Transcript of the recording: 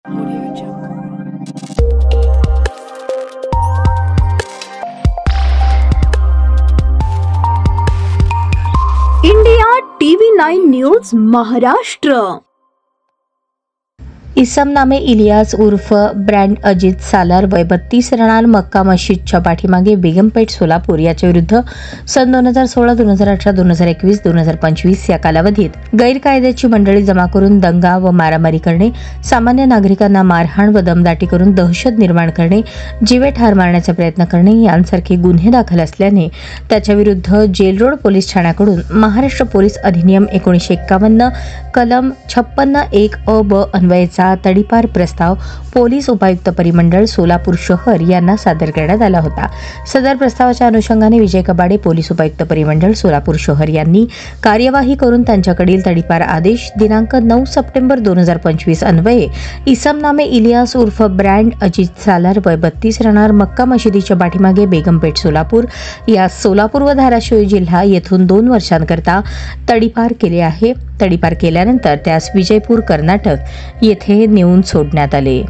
India TV9 news Maharashtra. इसम नामे इलियास उर्फ brand Ajit सालार वय 32 राहणार मक्का मस्जिदच्या पाठीमागे बेगमपेठ सोलापूर याच्या विरुद्ध सन 2016, 2018, 2021, 2025 या कालावधीत गैरकायद्याची मंडळी जमा करून दंगा व मारामारी करणे, सामान्य नागरिकांना मारहाण व दमदाटी करून दहशत निर्माण करणे, जीवे ठार मारण्याचा प्रयत्न करणे यांसारखे गुन्हे दाखल असल्याने त्याच्या विरुद्ध जेल रोड पोलीस ठाण्याकडून महाराष्ट्र पोलीस अधिनियम 1951 कलम 56(1) अ ब अन्वयेचा तडीपार प्रस्ताव पोलीस उपायुक्त परिमंडळ सोलापूर शहर यांना सादर करण्यात आला होता। सदर प्रस्तावाच्या अनुषंगाने विजय कबाडे पोलीस उपायुक्त परिमंडळ सोलापूर शहर यांनी कार्यवाही करून त्यांच्याकडील तडीपार आदेश दिनांक 9 सप्टेंबर 2025 अन्वये इसम नामे इलियास उर्फ ब्रँड अजित सालार वय 32 राहणार मक्का मशिदीच्या पाठीमागे बेगमपेठ सोलापूर या सोलापूर व धाराशिव जिल्हा येथून 2 वर्षांकरता तडीपार केले आहे। तडीपार केल्यानंतर त्यास विजयपूर कर्नाटक येथे नेऊन सोडण्यात आले।